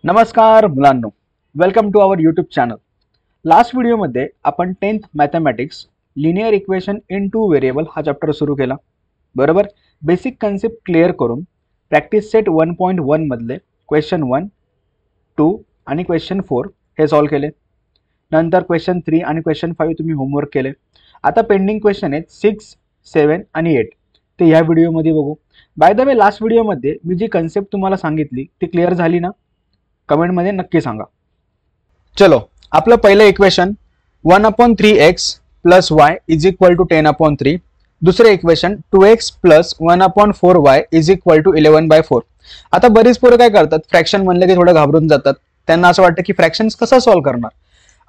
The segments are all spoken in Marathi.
नमस्कार मुलांनो, welcome to our YouTube channel. Last व्हिडिओमध्ये आपण 10th mathematics linear equation in two variable हा चॅप्टर सुरू केला. बरोबर. बेसिक कन्सेप्ट क्लिअर करून प्रॅक्टिस सेट 1.1 मधले क्वेश्चन 1, 2 आणि क्वेश्चन 4 हे सॉल्व केले. नंतर क्वेश्चन 3 आणि क्वेश्चन 5 तुम्ही होमवर्क केले. आता पेंडिंग क्वेश्चन आहेत 6, 7 आणि 8 ते ह्या व्हिडिओमध्ये बघू. बाय द वे, लास्ट व्हिडिओमध्ये मी जी कन्सेप्ट तुम्हाला सांगितली ती क्लिअर झाली ना? कमेंटमध्ये नक्की सांगा. चलो, आपलं पहिलं इक्वेशन 1/3x + y = 10/3. दुसरे इक्वेशन 2x + 1/4y = 11/4. आता बरीच पोरं काय करतात, फ्रॅक्शन म्हणलं की थोडं घाबरून जातात. त्यांना असं वाटतं की फ्रॅक्शन्स कसं सॉल्व्ह करणार.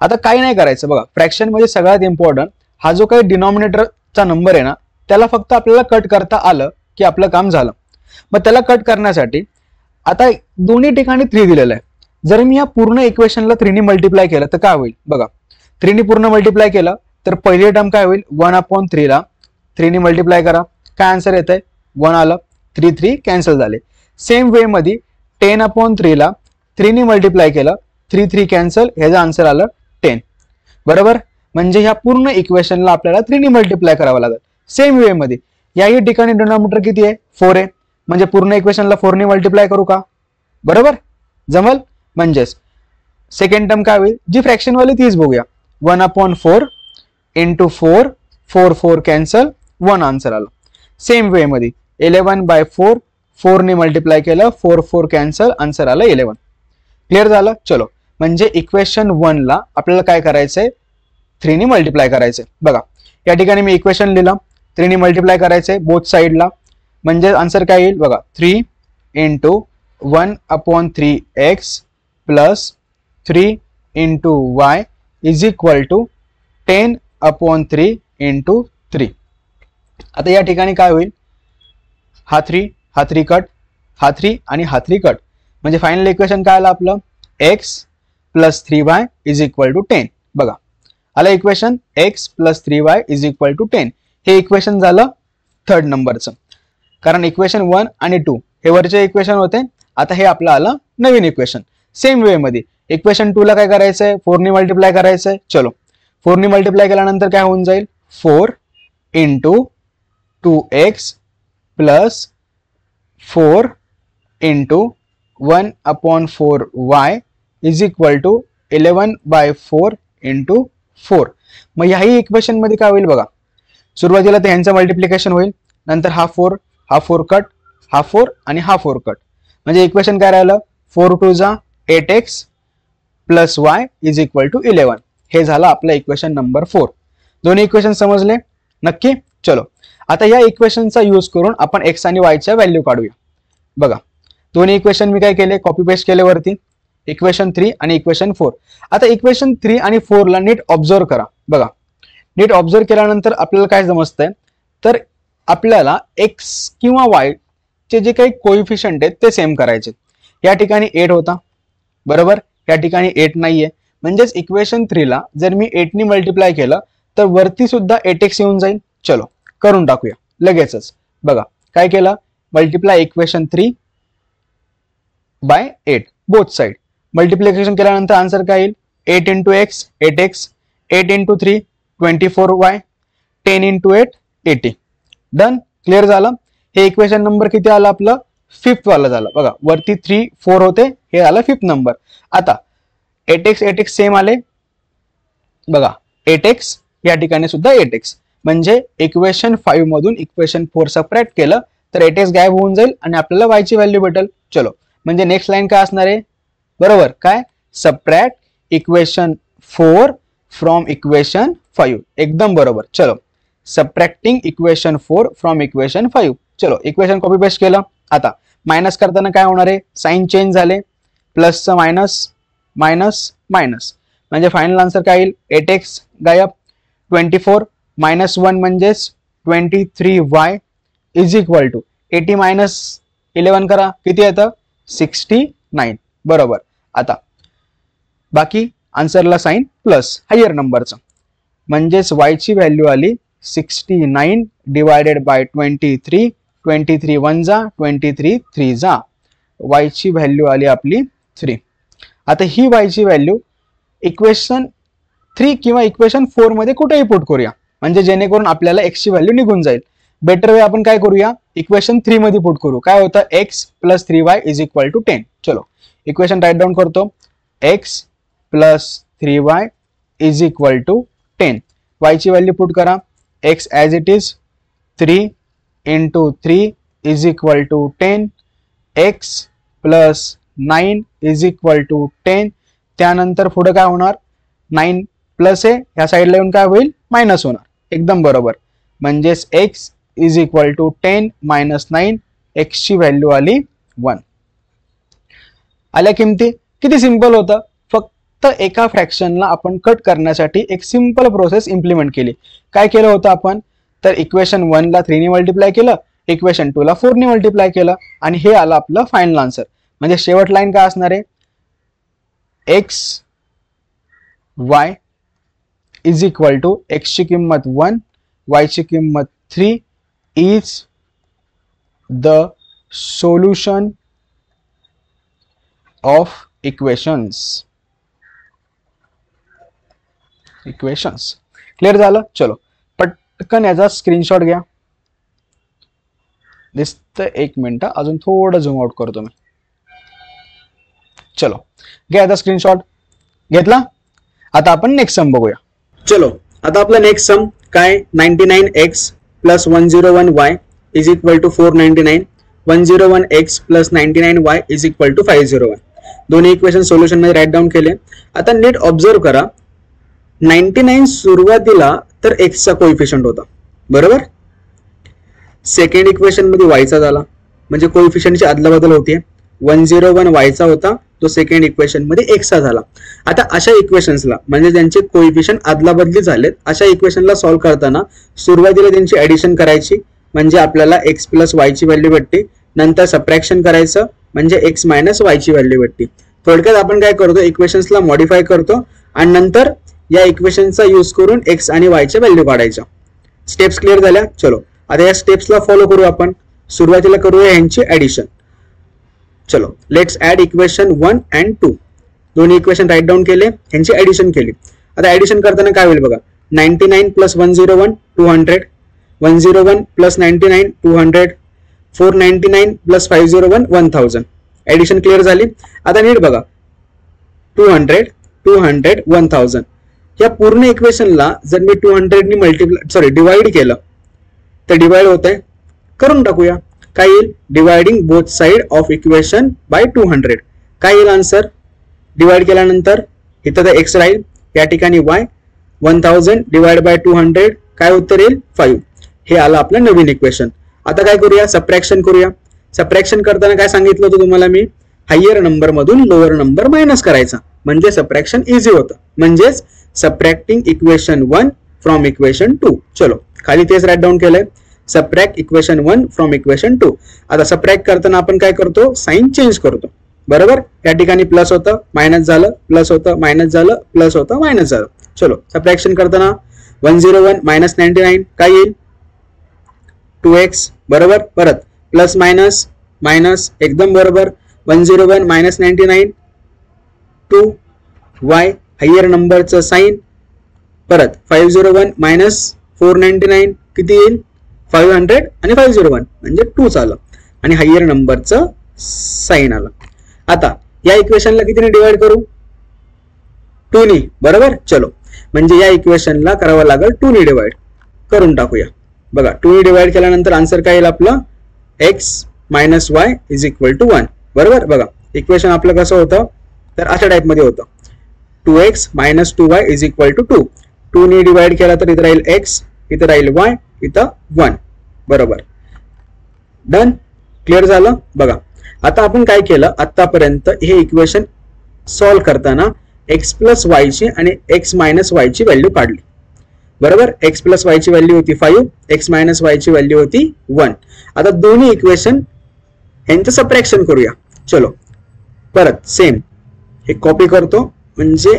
आता काही नाही करायचं बघा. फ्रॅक्शन मध्ये सगळ्यात इम्पॉर्टंट हा जो काही डिनॉमिनेटरचा नंबर आहे ना, त्याला फक्त आपल्याला कट करता आलं की आपलं काम झालं. मग त्याला कट करण्यासाठी आता दोन्ही ठिकाणी 3 दिलेलं आहे. जर मी या पूर्ण इक्वेशनला 3 ने मल्टिप्लाय केलं तर काय होईल बघा. 3 ने पूर्ण मल्टिप्लाय केलं तर पहिली टर्म काय होईल, 1/3 ला 3 ने मल्टिप्लाय करा, काय आन्सर येत आहे 1 आलं. 3 कॅन्सल झाले. सेम वे मध्ये 10/3 ला 3 ने मल्टिप्लाय केलं, 3 कॅन्सल, ह्याचा आन्सर आलं 10. बरोबर. म्हणजे ह्या पूर्ण इक्वेशनला आपल्याला 3 ने मल्टिप्लाय करावं लागेल. सेम वे मध्ये याही ठिकाणी डिनॉमिनेटर किती आहे, 4 आहे. म्हणजे पूर्ण इक्वेशनला 4 ने मल्टिप्लाय करू का? बरोबर, जमल. म्हणजेच सेकंड टर्म काय होईल, जी फ्रॅक्शन वाली तीच बघूया. 1/4 × 4, 4 कॅन्सल, 1 आन्सर आलं. सेम वे मध्ये 11/4, 4 ने मल्टिप्लाय केलं, 4 कॅन्सल, आन्सर आलं 11. क्लिअर झालं. चलो, म्हणजे इक्वेशन 1 ला आपल्याला काय करायचंय, 3 ने मल्टिप्लाय करायचंय. बघा या ठिकाणी मी इक्वेशन लिहिलं, 3 ने मल्टिप्लाय करायचंय बोथ साइडला. म्हणजे आन्सर काय येईल बघा, 3 × 1/3x + 3 × y = 10/3 × 3. आता या ठिकाणी काय होईल, हा 3 कट, हा 3 आणि हा 3 कट. म्हणजे फायनल इक्वेशन काय आलं आपलं, x + 3y = 10. बघा आलं इक्वेशन, x + 3y = 10. हे इक्वेशन झालं थर्ड नंबरचं. कारण इक्वेशन 1 आणि 2 हे वरचे इक्वेशन होते. आता हे आपलं आलं नवीन इक्वेशन. सेम वे मध्ये इक्वेशन 2 ला काय करायचंय, 4 ने मल्टिप्लाय करायचंय. चलो, 4 ने मल्टिप्लाय केल्यानंतर काय होऊन जाईल, 4 × 2x + 4 × 1/4y = 11/4 × 4. मग ह्याही इक्वेशन मध्ये काय होईल बघा, सुरुवातीला ते ह्यांचं मल्टिप्लिकेशन होईल, नंतर हा 4 कट, हा 4 आणि हा 4 कट. म्हणजे इक्वेशन काय राहिलं, 4 × 2 = 8x + y = 11. हे झालं आपलं इक्वेशन नंबर 4. दोन्ही इक्वेशन समजले नक्की. चलो, आता या इक्वेशनचा यूज करून आपण x आणि y च्या व्हॅल्यू काढूया. बघा दोन्ही इक्वेशन मी काय केले, कॉपी पेस्ट केले वरती, इक्वेशन 3 आणि इक्वेशन 4. आता इक्वेशन 3 आणि 4 ला नीट ऑब्झर्व करा. बघा नीट ऑब्झर्व केल्यानंतर आपल्याला काय समजतंय, तर आपल्याला x किंवा y चे जे काही कोइफिशियंट आहेत ते सेम करायचे. या ठिकाणी 8 होता, बरोबर, या ठिकाणी 8 नाहीये. म्हणजेच इक्वेशन 3 ला जर मी 8 ने मल्टिप्लाय केलं तर वरती सुद्धा 8x येऊन जाईल. चलो करून टाकूया लगेचच. बघा काय केलं, multiply equation 3 / 8 both side. Multiplication केल्यानंतर आन्सर काय येईल, 8 × x 8x, 8 × 3 24y, 10 × 8 80. Done. Clear झालं. हे इक्वेशन नंबर किती आलं आपलं, 5th वाला झालं. बघा वरती 3, 4 होते, हे आलं 5th नंबर. आता 8x सेम आले. बघा 8x या ठिकाणी सुद्धा 8x. म्हणजे इक्वेशन 5 मधून इक्वेशन 4 सबट्रॅक्ट केलं तर 8x गायब होऊन जाईल आणि आपल्याला y ची व्हॅल्यू भेटेल. चलो, म्हणजे नेक्स्ट लाईन काय असणार आहे, बरोबर, काय, सबट्रॅक्ट इक्वेशन 4 फ्रॉम इक्वेशन 5. एकदम बरोबर. चलो, सबट्रॅक्टिंग इक्वेशन 4 फ्रॉम इक्वेशन 5. चलो, इक्वेशन कॉपी पेस्ट केलं. आता मायनस करताना काय होणार आहे, साइन चेंज झाले, प्लसचं मायनस, मायनस मायनस. म्हणजे फायनल आन्सर काय येईल, 8x गायब, 24 - 1 म्हणजेच 23y = 80 - 11 करा, किती येतं 69. बरोबर. आता बाकी आन्सरला साइन प्लस हायर नंबरचं, म्हणजेच y ची व्हॅल्यू आली 69 / 23. 23 1 जा, 23 3 जा, y ची व्हॅल्यू आली आपली 3. आता ही y ची व्हॅल्यू इक्वेशन 3 किंवा इक्वेशन 4 मध्ये कुठेही पुट करूया, म्हणजे जेणेकरून आपल्याला x ची व्हॅल्यू निघून जाईल. बेटर वे आपण काय करूया, इक्वेशन 3 मध्ये पुट करू. काय होतं, x plus 3y is equal to 10. चलो इक्वेशन राइट डाउन करतो. x plus 3y is equal to 10. y ची व्हॅल्यू पुट करा. x as it is 3 into 3 is equal to 10. x plus 9 is equal to 10. त्यानंतर पुढे काय होणार, 9 प्लस आहे, ह्या साईडला येऊन काय होईल, मायनस होणार. एकदम बरोबर. म्हणजेच x is equal to 10 minus 9. x ची व्हॅल्यू आली 1. आल्या किमती. किती सिंपल होतं. फक्त एका फ्रॅक्शनला आपण कट करण्यासाठी एक सिंपल प्रोसेस इम्प्लिमेंट केली. काय केलं होतं आपण, तर इक्वेशन 1 ला 3 ने मल्टिप्लाय केलं, इक्वेशन 2 ला 4 ने मल्टिप्लाय केलं, आणि हे आलं आपलं फायनल आन्सर. म्हणजे शेवट लाईन काय असणार आहे, x y is equal to x ची किंमत 1, y ची किंमत 3 is the solution of equations. Clear झालं. चलो पटकन याचा स्क्रीनशॉट घ्या. दिसतं, एक मिनिट अजून थोडं झूम आउट करतो मी. चलो घ्या आता स्क्रीनशॉट. घेतला. आता आपण नेक्स्ट सम बघूया. चलो आता आपला नेक्स्ट सम काय, 99x plus 101y is equal to 499. 101x plus 99y is equal to 501. दोन्ही इक्वेशन सोल्युशन मध्ये राईट डाऊन केले. आता नीट ऑब्झर्व करा, 99 सुरुवातीला तर x चा कोएफिशियंट होता, बरोबर. सेकंड इक्वेशन मध्ये y चा झाला, म्हणजे कोएफिशियंटची अदलाबदल होते. 101 y चा होता, तो सेकंड इक्वेशन मध्ये x चा झाला. आता अशा इक्वेशन्सला, म्हणजे ज्यांचे कोएफिशियंट अदलाबदली झालेत, अशा इक्वेशनला सॉल्व्ह करताना सुरुवातीला त्यांची ऍडिशन करायची, म्हणजे आपल्याला x प्लस y ची व्हॅल्यू भेटते. नंतर सबट्रॅक्शन करायचं, म्हणजे x मायनस y ची व्हॅल्यू भेटते. थोडक्यात आपण काय करतो, इक्वेशन्सला मॉडिफाय करतो आणि नंतर या इक्वेशनचा यूज करून x आणि y च्या व्हॅल्यू काढायच्या. स्टेप्स क्लिअर झाल्या. चलो आता या स्टेप्सला फॉलो करू आपण. सुरुवातीला करूया यांची ऍडिशन. चलो लेट्स ऍड इक्वेशन 1 and 2. दोन्ही इक्वेशन राईट डाऊन केले, यांची ऍडिशन केली. आता ऍडिशन करताना काय होईल बघा, 99 plus 101 200, 101 plus 99 200, 499 plus 501 1000. Addition clear झाली. आता नीट बघा, 200 200 1000 या पूर्ण इक्वेशनला जर मी 200 ने मल्टिप्लाय डिवाइड केलं तर डिवाइड होत आहे. करून टाकूया. काय येईल, dividing both side of equation by 200. काय येईल आन्सर, डिवाइड केल्यानंतर इथं तर x राहील, या ठिकाणी y. 1000 डिवाइड बाय 200 काय उत्तर येईल, 5. हे आलं आपलं नवीन इक्वेशन. आता काय करूया, सबट्रॅक्शन करूया. सबट्रॅक्शन करताना काय सांगितलं होतं तुम्हाला मी, हायर नंबर मधून लोअर नंबर मायनस करायचा, म्हणजे सबट्रॅक्शन इझी होतं. म्हणजेच सबट्रॅक्टिंग इक्वेशन 1 फ्रॉम इक्वेशन 2. चलो खाली तेच राईट डाऊन केलंय, सबट्रॅक्ट इक्वेशन 1 फ्रॉम इक्वेशन 2. आता सबट्रॅक्ट करताना आपण काय करतो, साइन चेंज करतो, बरोबर. या ठिकाणी प्लस होतं, मायनस झालं, प्लस होतं, मायनस झालं, प्लस होतं, मायनस झालं. चलो सबट्रॅक्शन करताना 101 मायनस 99 काय येईल, 2x, बरोबर. परत प्लस मायनस मायनस, एकदम बरोबर. 101 मायनस 99 2y, हायर नंबरचं साइन. परत 501 मायनस 499 किती येईल, 500 आणि 501 म्हणजे 2 आलं, आणि हायर नंबरचं साइन आलं. आता या इक्वेशनला कितीने डिवाइड करू, 2 ने, बरोबर. चलो म्हणजे या इक्वेशनला करावं लागेल 2 ने डिवाइड. करून टाकूया. बघा 2 ने डिवाइड केल्यानंतर आन्सर काय येईल आपलं, x minus y is equal to 1, बरोबर. बघा इक्वेशन आपलं कसं होतं, तर अशा टाइप मध्ये होतं, 2x minus 2y is equal to 2. 2 ने डिवाइड केला तर इथं राहील x, इथं राहील y, इथं 1, बरोबर. डन. क्लिअर झालं. बघा आता आपण काय केलं, आतापर्यंत हे इक्वेशन सॉल्व्ह करताना x प्लस y ची आणि x मायनस y ची व्हॅल्यू काढली, बरोबर. x प्लस y ची व्हॅल्यू होती 5, x मायनस y ची व्हॅल्यू होती 1. आता दोन्ही इक्वेशन यांचं सबट्रॅक्शन करूया. चलो परत सेम हे कॉपी करतो, म्हणजे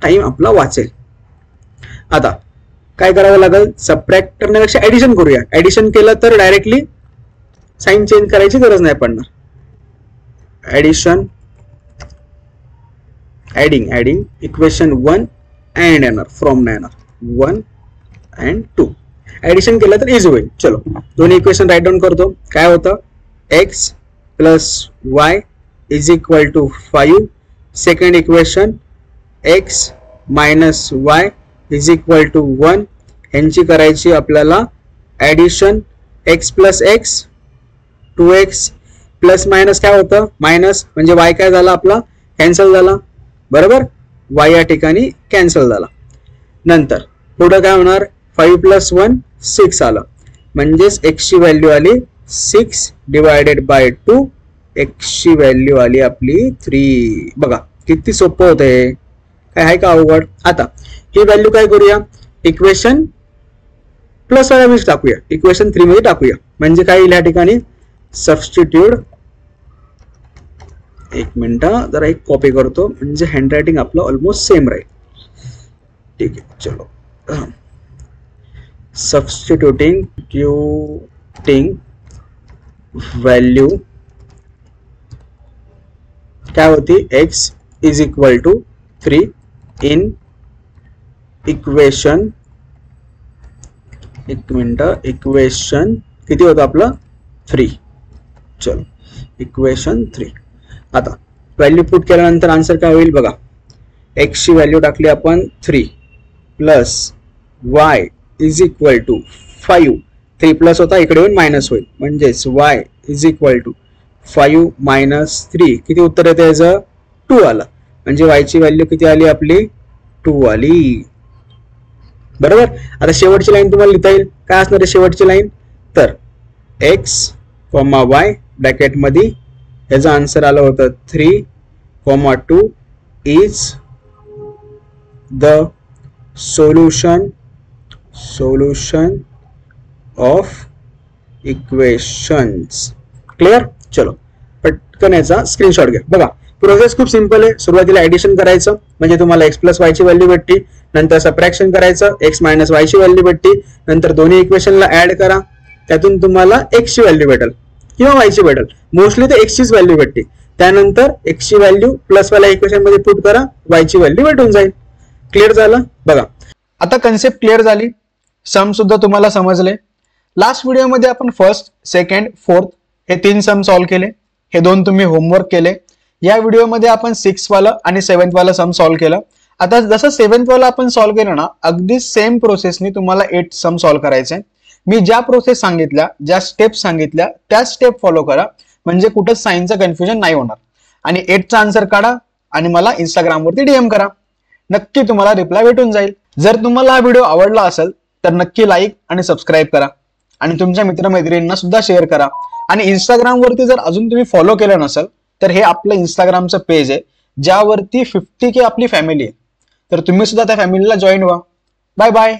टाइम आपला वाचेल. आता काय करावं लागेल, सबट्रॅक्ट करण्यापेक्षा ऍडिशन करूया. ऍडिशन केलं तर डायरेक्टली साइन चेंज करायची गरज नाही पडणार. ऍडिशन ऍडिंग इक्वेशन 1 अँड येणार फ्रॉम नाही येणार 1 अँड 2 ऍडिशन केलं तर इझी होईल. चलो दोन्ही इक्वेशन राईट डाऊन करतो. काय होतं x plus y is equal to 5. Second equation x minus y is equal to 1. ह्यांची करायची आपल्याला addition x plus x 2x plus minus काय होतं मायनस म्हणजे y काय झाला आपला कॅन्सल झाला बरोबर. y या ठिकाणी कॅन्सल झाला. नंतर पुढे काय होणार 5 प्लस 1 6 आलं म्हणजेच x ची व्हॅल्यू आली 6 डिवायडेड बाय 2. x ची व्हॅल्यू आली आपली 3. बघा किती सोपं होतं हे काय आहे का अवघड. आता ही व्हॅल्यू काय करूया इक्वेशन प्लस वाला मीच टाकूया इक्वेशन 3 मध्ये टाकूया. म्हणजे काय येईल या ठिकाणी सबस्टिट्यूट. एक मिनिट जरा एक कॉपी करतो म्हणजे हँडरायटिंग आपलं ऑलमोस्ट सेम राहील. ठीक आहे चलो सबस्टिट्यूटिंग व्हॅल्यू काय होती x is equal to 3 in equation. एक मिनिट इक्वेशन किती होतं आपलं 3. चलो इक्वेशन 3. आता व्हॅल्यू पुट केल्यानंतर आन्सर काय होईल बघा x ची व्हॅल्यू टाकली आपण 3 plus y is equal to 5. 3 plus होता इकडे येऊन मायनस होईल म्हणजेच y is equal to 5 minus 3 किती उत्तर येते याचं 2 आलं. म्हणजे y ची व्हॅल्यू किती आली आपली 2 आली बरोबर. आता शेवटची लाईन तुम्हाला लिहिता येईल काय असणार आहे शेवटची लाईन तर x, y ब्रॅकेट मध्ये याचं आन्सर आलं होतं 3, 2 is the solution of equations. Clear. चलो पटकन याचा स्क्रीनशॉट घ्या. बघा प्रोसेस खूप सिंपल आहे. सुरुवातीला ऍडिशन करायचं म्हणजे तुम्हाला x प्लस y ची व्हॅल्यू भेटते. नंतर सबट्रॅक्शन करायचं x मायनस y ची व्हॅल्यू भेटते. नंतर दोन्ही इक्वेशनला ऍड करा त्यातून तुम्हाला x ची व्हॅल्यू भेटेल किंवा y ची भेटेल. मोस्टली तर x चीच व्हॅल्यू भेटते. त्यानंतर x ची व्हॅल्यू प्लस वाला इक्वेशन मध्ये पुट करा y ची व्हॅल्यू भेटून जाईल. क्लिअर झालं. बघा आता कन्सेप्ट क्लिअर झाली. सम सुद्धा तुम्हाला समजले. लास्ट व्हिडिओमध्ये आपण फर्स्ट सेकंड फोर्थ हे 3 सम सॉल्व्ह केले. हे 2 तुम्ही होमवर्क केले. या व्हिडिओमध्ये आपण 6th वाला आणि 7th वाला सम सॉल्व्ह केलं. आता जसं 7th वाला आपण सॉल्व्ह केलं ना अगदी सेम प्रोसेसनी तुम्हाला 8 सम सॉल्व्ह करायचे. मी ज्या प्रोसेस सांगितल्या ज्या स्टेप सांगितल्या त्या स्टेप फॉलो करा म्हणजे कुठं साइनचं कन्फ्युजन नाही होणार. आणि 8चा आन्सर काढा आणि मला इंस्टाग्राम वरती डीएम करा. नक्की तुम्हाला रिप्लाय भेटून जाईल. जर तुम्हाला हा व्हिडिओ आवडला असेल तर नक्की लाईक आणि सबस्क्राईब करा आणि तुमच्या मित्रमैत्रिणींना सुद्धा शेअर करा. आणि इंस्टाग्राम वरती जर अजून तुम्ही फॉलो केलं नसेल तर हे आपलं इंस्टाग्रामचं पेज आहे ज्यावरती 50K आपली फॅमिली आहे. तर तुम्ही सुद्धा त्या फॅमिलीला जॉईन व्हा. Bye bye.